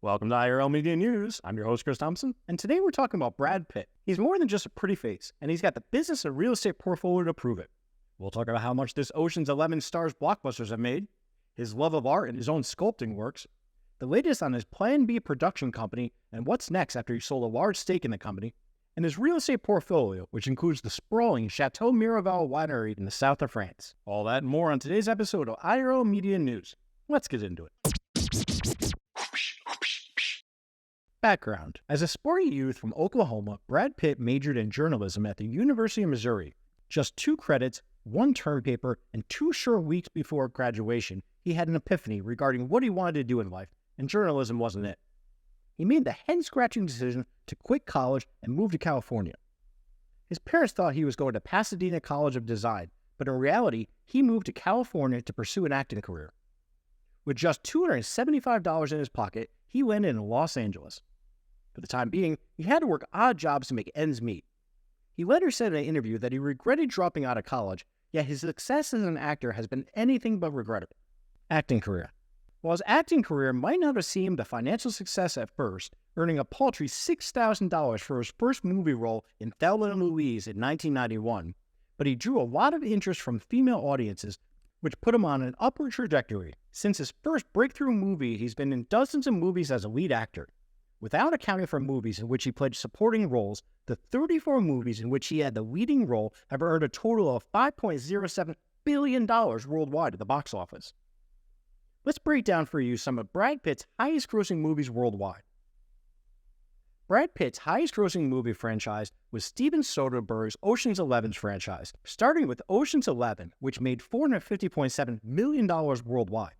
Welcome to IRL Media News. I'm your host, Chris Thompson, and today we're talking about Brad Pitt. He's more than just a pretty face, and he's got the business and real estate portfolio to prove it. We'll talk about how much this Ocean's 11 stars blockbusters have made, his love of art and his own sculpting works, the latest on his Plan B production company, and what's next after he sold a large stake in the company, and his real estate portfolio, which includes the sprawling Chateau Miraval Winery in the south of France. All that and more on today's episode of IRL Media News. Let's get into it. Background. As a sporty youth from Oklahoma, Brad Pitt majored in journalism at the University of Missouri. Just 2 credits, 1 term paper, and 2 short weeks before graduation, he had an epiphany regarding what he wanted to do in life, and journalism wasn't it. He made the head-scratching decision to quit college and move to California. His parents thought he was going to Pasadena College of Design, but in reality, he moved to California to pursue an acting career. With just $275 in his pocket, he landed in Los Angeles. For the time being, he had to work odd jobs to make ends meet. He later said in an interview that he regretted dropping out of college, yet his success as an actor has been anything but regrettable. Acting career. While his acting career might not have seemed a financial success at first, earning a paltry $6,000 for his first movie role in Thelma and Louise in 1991, but he drew a lot of interest from female audiences, which put him on an upward trajectory. Since his first breakthrough movie, he's been in dozens of movies as a lead actor. Without accounting for movies in which he played supporting roles, the 34 movies in which he had the leading role have earned a total of $5.07 billion worldwide at the box office. Let's break down for you some of Brad Pitt's highest-grossing movies worldwide. Brad Pitt's highest-grossing movie franchise was Steven Soderbergh's Ocean's 11 franchise, starting with Ocean's 11, which made $450.7 million worldwide.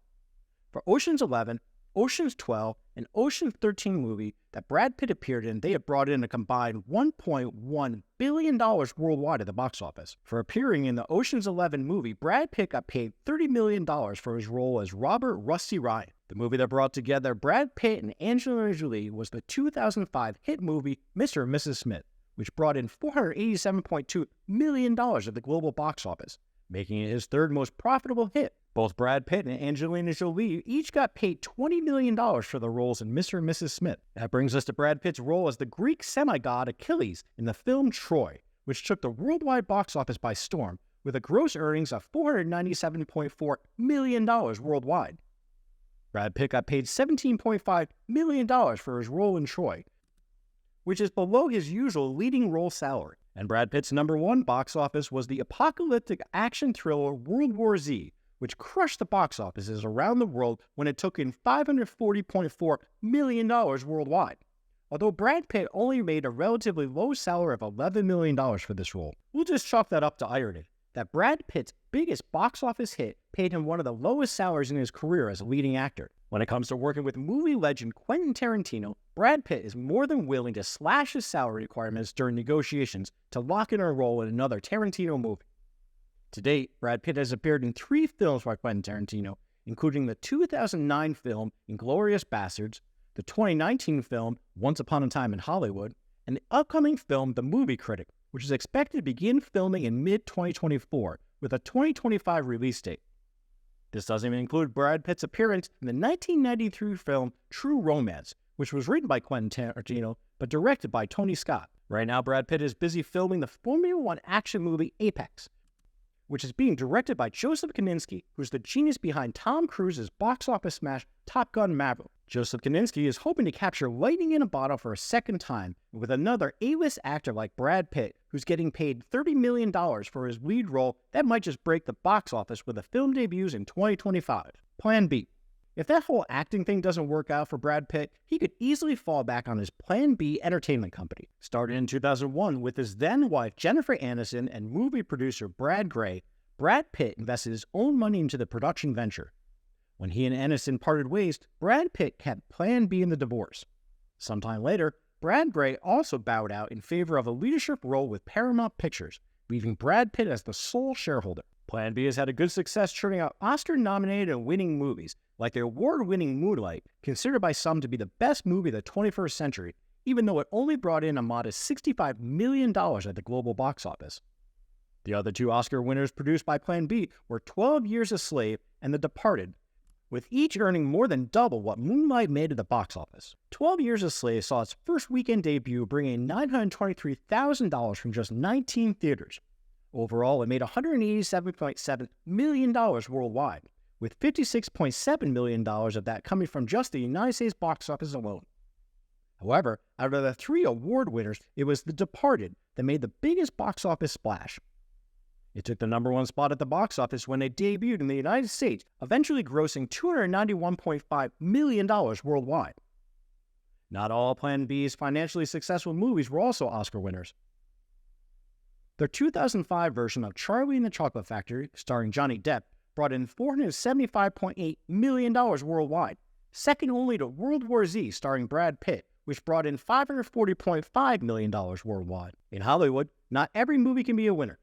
For Ocean's 11, Ocean's 12, and Ocean's 13 movie that Brad Pitt appeared in, they have brought in a combined $1.1 billion worldwide at the box office. For appearing in the Ocean's 11 movie, Brad Pitt got paid $30 million for his role as Robert Rusty Ryan. The movie that brought together Brad Pitt and Angelina Jolie was the 2005 hit movie Mr. and Mrs. Smith, which brought in $487.2 million at the global box office, making it his 3rd most profitable hit. Both Brad Pitt and Angelina Jolie each got paid $20 million for their roles in Mr. and Mrs. Smith. That brings us to Brad Pitt's role as the Greek semi-god Achilles in the film Troy, which took the worldwide box office by storm, with a gross earnings of $497.4 million worldwide. Brad Pitt got paid $17.5 million for his role in Troy, which is below his usual leading role salary. And Brad Pitt's #1 box office was the apocalyptic action thriller World War Z, which crushed the box offices around the world when it took in $540.4 million worldwide. Although Brad Pitt only made a relatively low salary of $11 million for this role, we'll just chalk that up to irony, that Brad Pitt's biggest box office hit paid him one of the lowest salaries in his career as a leading actor. When it comes to working with movie legend Quentin Tarantino, Brad Pitt is more than willing to slash his salary requirements during negotiations to lock in a role in another Tarantino movie. To date, Brad Pitt has appeared in 3 films by Quentin Tarantino, including the 2009 film Inglourious Basterds, the 2019 film Once Upon a Time in Hollywood, and the upcoming film The Movie Critic, which is expected to begin filming in mid-2024 with a 2025 release date. This doesn't even include Brad Pitt's appearance in the 1993 film True Romance, which was written by Quentin Tarantino but directed by Tony Scott. Right now, Brad Pitt is busy filming the Formula One action movie Apex, which is being directed by Joseph Kosinski, who's the genius behind Tom Cruise's box office smash Top Gun Maverick. Joseph Kosinski is hoping to capture lightning in a bottle for a second time with another A-list actor like Brad Pitt, who's getting paid $30 million for his lead role that might just break the box office when the film debuts in 2025. Plan B. If that whole acting thing doesn't work out for Brad Pitt, he could easily fall back on his Plan B entertainment company. Started in 2001 with his then-wife Jennifer Aniston and movie producer Brad Gray, Brad Pitt invested his own money into the production venture. When he and Aniston parted ways, Brad Pitt kept Plan B in the divorce. Sometime later, Brad Gray also bowed out in favor of a leadership role with Paramount Pictures, leaving Brad Pitt as the sole shareholder. Plan B has had a good success churning out Oscar-nominated and winning movies, like the award-winning Moonlight, considered by some to be the best movie of the 21st century, even though it only brought in a modest $65 million at the global box office. The other 2 Oscar winners produced by Plan B were 12 Years a Slave and The Departed, with each earning more than double what Moonlight made at the box office. 12 Years a Slave saw its first weekend debut bringing in $923,000 from just 19 theaters. Overall, it made $187.7 million worldwide, with $56.7 million of that coming from just the United States box office alone. However, out of the 3 award winners, it was The Departed that made the biggest box office splash. It took the #1 spot at the box office when it debuted in the United States, eventually grossing $291.5 million worldwide. Not all Plan B's financially successful movies were also Oscar winners. Their 2005 version of Charlie and the Chocolate Factory, starring Johnny Depp, brought in $475.8 million worldwide, second only to World War Z, starring Brad Pitt, which brought in $540.5 million worldwide. In Hollywood, not every movie can be a winner.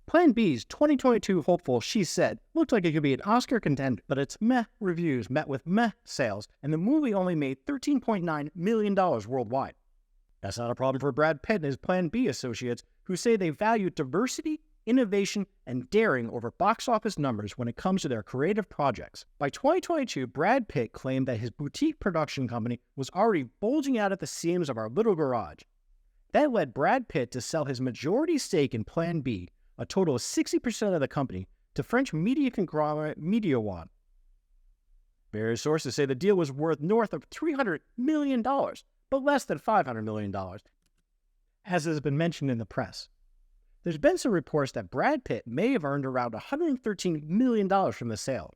Plan B's 2022 hopeful She Said looked like it could be an Oscar contender, but its meh reviews met with meh sales, and the movie only made $13.9 million worldwide. That's not a problem for Brad Pitt and his Plan B associates, who say they value diversity, innovation, and daring over box office numbers when it comes to their creative projects. By 2022, Brad Pitt claimed that his boutique production company was already bulging out at the seams of our little garage. That led Brad Pitt to sell his majority stake in Plan B, a total of 60% of the company, to French media conglomerate Mediawan. Various sources say the deal was worth north of $300 million, but less than $500 million, as has been mentioned in the press. There's been some reports that Brad Pitt may have earned around $113 million from the sale.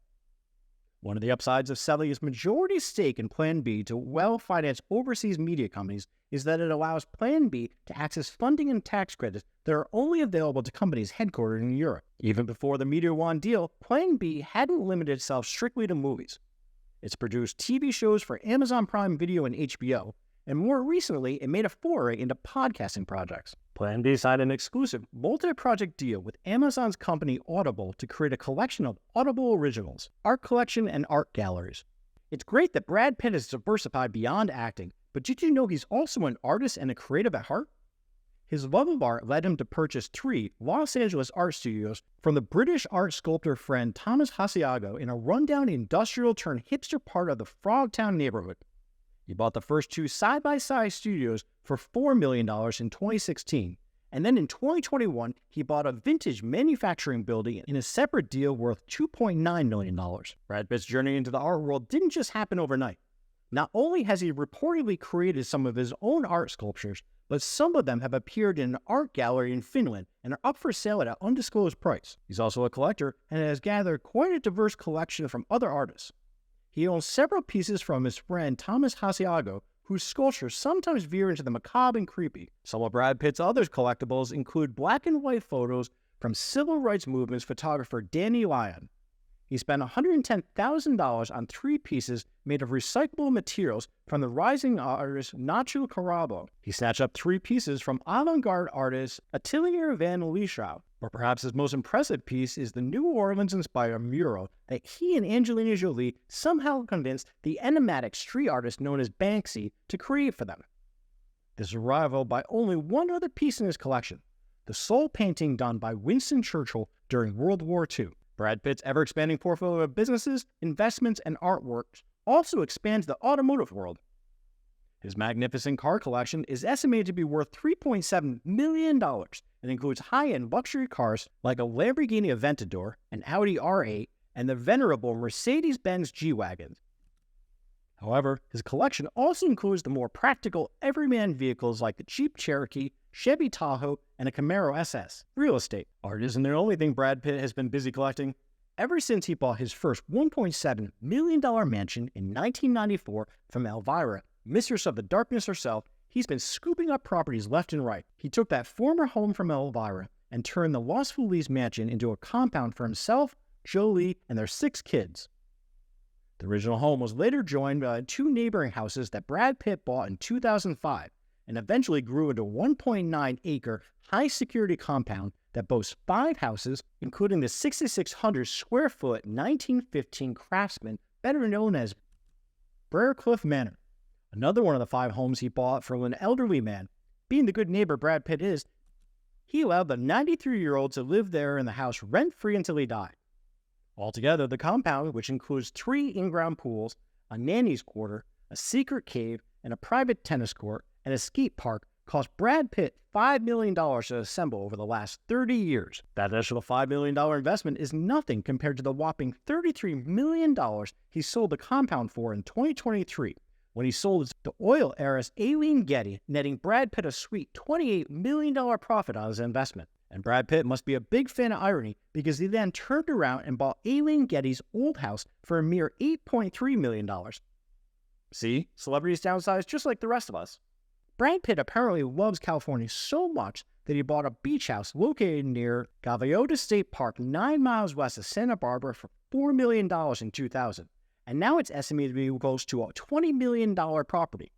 One of the upsides of selling his majority stake in Plan B to well-financed overseas media companies is that it allows Plan B to access funding and tax credits that are only available to companies headquartered in Europe. Even before the Mediawan deal, Plan B hadn't limited itself strictly to movies. It's produced TV shows for Amazon Prime Video and HBO, and more recently, it made a foray into podcasting projects. Plan B signed an exclusive multi-project deal with Amazon's company Audible to create a collection of Audible originals, art collection, and art galleries. It's great that Brad Pitt is diversified beyond acting, but did you know he's also an artist and a creative at heart? His love of art led him to purchase 3 Los Angeles art studios from the British art sculptor friend Thomas Hasiago in a rundown industrial-turned-hipster part of the Frogtown neighborhood. He bought the first 2 side-by-side studios for $4 million in 2016, and then in 2021, he bought a vintage manufacturing building in a separate deal worth $2.9 million. Brad Pitt's journey into the art world didn't just happen overnight. Not only has he reportedly created some of his own art sculptures, but some of them have appeared in an art gallery in Finland and are up for sale at an undisclosed price. He's also a collector and has gathered quite a diverse collection from other artists. He owns several pieces from his friend Thomas Hasiago, whose sculptures sometimes veer into the macabre and creepy. Some of Brad Pitt's other collectibles include black and white photos from civil rights movement photographer Danny Lyon. He spent $110,000 on 3 pieces made of recyclable materials from the rising artist Nacho Carabo. He snatched up 3 pieces from avant-garde artist Atelier Van Lieshout. Or perhaps his most impressive piece is the New Orleans-inspired mural that he and Angelina Jolie somehow convinced the enigmatic street artist known as Banksy to create for them. This is rivaled by only one other piece in his collection, the sole painting done by Winston Churchill during World War II. Brad Pitt's ever-expanding portfolio of businesses, investments, and artworks also expands the automotive world. His magnificent car collection is estimated to be worth $3.7 million and includes high-end luxury cars like a Lamborghini Aventador, an Audi R8, and the venerable Mercedes-Benz G-Wagon. However, his collection also includes the more practical everyman vehicles like the Jeep Cherokee, Chevy Tahoe, and a Camaro SS. Real estate. Art isn't the only thing Brad Pitt has been busy collecting. Ever since he bought his first $1.7 million mansion in 1994 from Elvira, mistress of the darkness herself, he's been scooping up properties left and right. He took that former home from Elvira and turned the Los Feliz mansion into a compound for himself, Jolie, and their 6 kids. The original home was later joined by 2 neighboring houses that Brad Pitt bought in 2005 and eventually grew into a 1.9-acre high-security compound that boasts 5 houses, including the 6,600-square-foot 1915 Craftsman, better known as Briarcliff Manor. Another one of the 5 homes he bought from an elderly man. Being the good neighbor Brad Pitt is, he allowed the 93-year-old to live there in the house rent-free until he died. Altogether, the compound, which includes 3 in-ground pools, a nanny's quarter, a secret cave, and a private tennis court, and a skate park, cost Brad Pitt $5 million to assemble over the last 30 years. That additional $5 million investment is nothing compared to the whopping $33 million he sold the compound for in 2023, when he sold it to oil heiress Aileen Getty, netting Brad Pitt a sweet $28 million profit on his investment. And Brad Pitt must be a big fan of irony, because he then turned around and bought Aileen Getty's old house for a mere $8.3 million. See, celebrities downsize just like the rest of us. Brad Pitt apparently loves California so much that he bought a beach house located near Gaviota State Park 9 miles west of Santa Barbara for $4 million in 2000, and now it's estimated to be close to a $20 million property.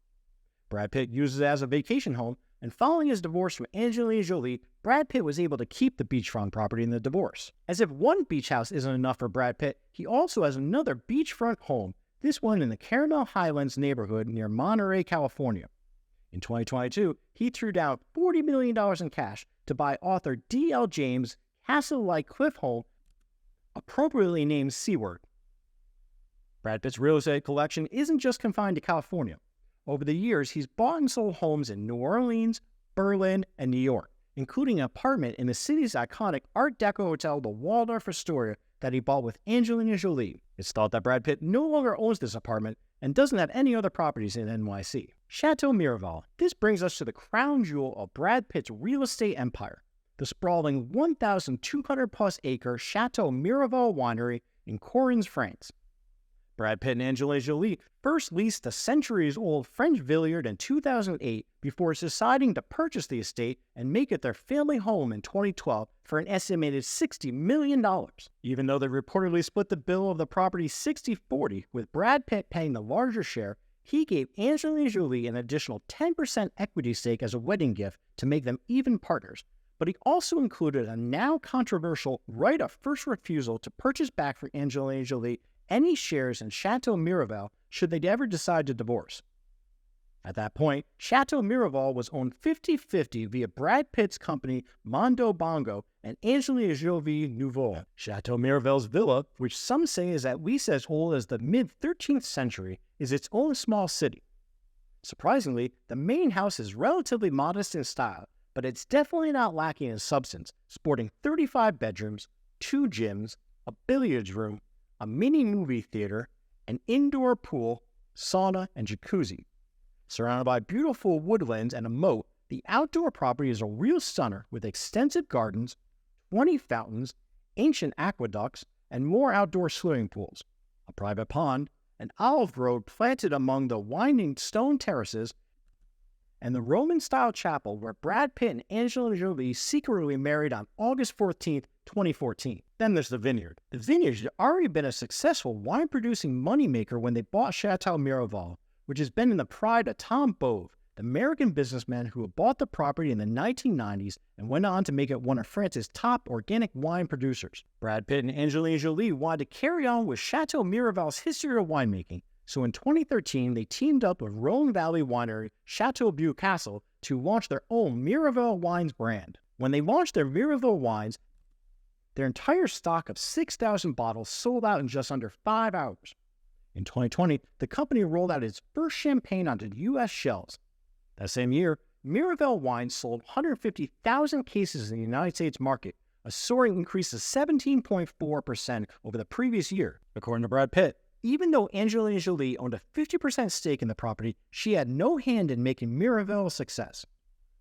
Brad Pitt uses it as a vacation home, and following his divorce from Angelina Jolie, Brad Pitt was able to keep the beachfront property in the divorce. As if one beach house isn't enough for Brad Pitt, he also has another beachfront home, this one in the Caramel Highlands neighborhood near Monterey, California. In 2022, he threw down $40 million in cash to buy author D.L. James' castle-like cliff home, appropriately named Seaward. Brad Pitt's real estate collection isn't just confined to California. Over the years, he's bought and sold homes in New Orleans, Berlin, and New York, including an apartment in the city's iconic Art Deco hotel, the Waldorf Astoria, that he bought with Angelina Jolie. It's thought that Brad Pitt no longer owns this apartment and doesn't have any other properties in NYC. Chateau Miraval. This brings us to the crown jewel of Brad Pitt's real estate empire, the sprawling 1,200-plus acre Chateau Miraval Winery in Correns, France. Brad Pitt and Angelina Jolie first leased the centuries-old French vineyard in 2008 before deciding to purchase the estate and make it their family home in 2012 for an estimated $60 million. Even though they reportedly split the bill of the property 60-40, with Brad Pitt paying the larger share, he gave Angelina Jolie an additional 10% equity stake as a wedding gift to make them even partners. But he also included a now controversial right of first refusal to purchase back for Angelina Jolie any shares in Chateau Miraval should they ever decide to divorce. At that point, Chateau Miraval was owned 50-50 via Brad Pitt's company Mondo Bongo and Angelina Jolie Nouveau. Chateau Miraval's villa, which some say is at least as old as the mid-13th century, is its own small city. Surprisingly, the main house is relatively modest in style, but it's definitely not lacking in substance, sporting 35 bedrooms, 2 gyms, a billiards room, a mini movie theater, an indoor pool, sauna, and jacuzzi. Surrounded by beautiful woodlands and a moat, the outdoor property is a real stunner with extensive gardens, 20 fountains, ancient aqueducts, and more outdoor swimming pools, a private pond, an olive grove planted among the winding stone terraces, and the Roman-style chapel where Brad Pitt and Angelina Jolie secretly married on August 14, 2014. Then there's the vineyard. The vineyard had already been a successful wine-producing moneymaker when they bought Chateau Miraval, which has been in the pride of Tom Bove, the American businessman who had bought the property in the 1990s and went on to make it one of France's top organic wine producers. Brad Pitt and Angelina Jolie wanted to carry on with Chateau Miraval's history of winemaking, so in 2013 they teamed up with Rhone Valley winery Chateau Castle to launch their own Miraval Wines brand. When they launched their Miraval Wines, their entire stock of 6,000 bottles sold out in just under 5 hours. In 2020, the company rolled out its first champagne onto U.S. shelves. That same year, Miraval Wines sold 150,000 cases in the United States market, a soaring increase of 17.4% over the previous year. According to Brad Pitt, even though Angelina Jolie owned a 50% stake in the property, she had no hand in making Miraval a success.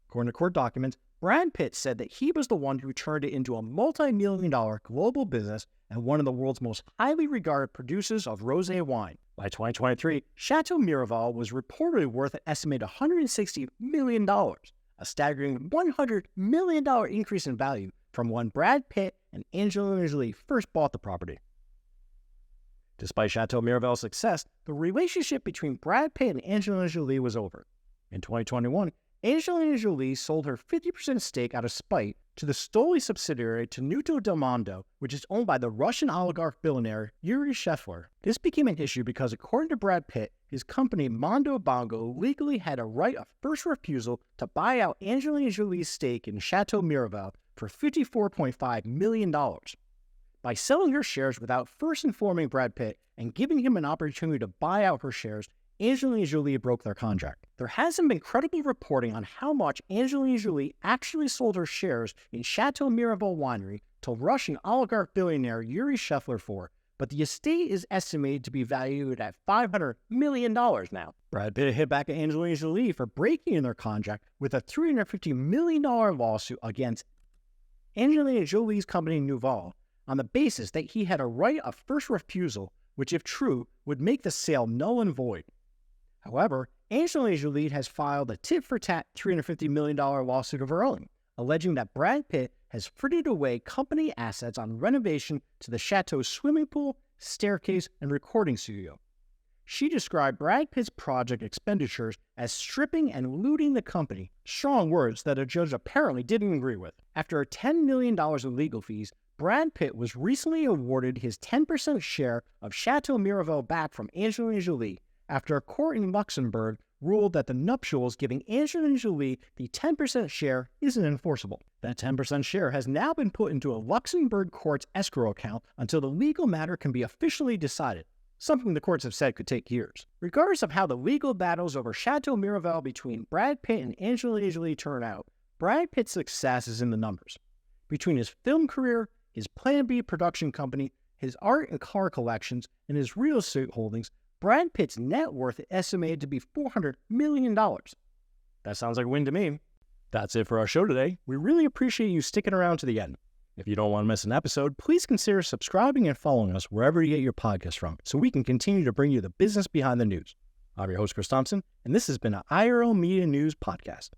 According to court documents, Brad Pitt said that he was the one who turned it into a multi-million-dollar global business and one of the world's most highly regarded producers of rosé wine. By 2023, Chateau Miraval was reportedly worth an estimated $160 million, a staggering $100 million increase in value from when Brad Pitt and Angelina Jolie first bought the property. Despite Chateau Miraval's success, the relationship between Brad Pitt and Angelina Jolie was over. In 2021, Angelina Jolie sold her 50% stake out of spite to the Stoli subsidiary Tenuto del Mondo, which is owned by the Russian oligarch billionaire Yuri Shefler. This became an issue because, according to Brad Pitt, his company Mondo Bongo legally had a right of first refusal to buy out Angelina Jolie's stake in Chateau Miraval for $54.5 million. By selling her shares without first informing Brad Pitt and giving him an opportunity to buy out her shares, Angelina Jolie broke their contract. There hasn't been credible reporting on how much Angelina Jolie actually sold her shares in Chateau Miraval Winery to Russian oligarch billionaire Yuri Shefler for, but the estate is estimated to be valued at $500 million now. Brad Pitt hit back at Angelina Jolie for breaking in their contract with a $350 million lawsuit against Angelina Jolie's company Nouveau on the basis that he had a right of first refusal, which, if true, would make the sale null and void. However, Angelina Jolie has filed a tit-for-tat $350 million lawsuit of her own, alleging that Brad Pitt has frittered away company assets on renovation to the chateau's swimming pool, staircase, and recording studio. She described Brad Pitt's project expenditures as stripping and looting the company, strong words that a judge apparently didn't agree with. After $10 million in legal fees, Brad Pitt was recently awarded his 10% share of Chateau Miraval back from Angelina Jolie after a court in Luxembourg ruled that the nuptials giving Angelina Jolie the 10% share isn't enforceable. That 10% share has now been put into a Luxembourg court's escrow account until the legal matter can be officially decided, something the courts have said could take years. Regardless of how the legal battles over Chateau Miraval between Brad Pitt and Angelina Jolie turn out, Brad Pitt's success is in the numbers. Between his film career, his Plan B production company, his art and car collections, and his real estate holdings, Brad Pitt's net worth is estimated to be $400 million. That sounds like a win to me. That's it for our show today. We really appreciate you sticking around to the end. If you don't want to miss an episode, please consider subscribing and following us wherever you get your podcast from, so we can continue to bring you the business behind the news. I'm your host, Chris Thompson, and this has been an IRL Media News podcast.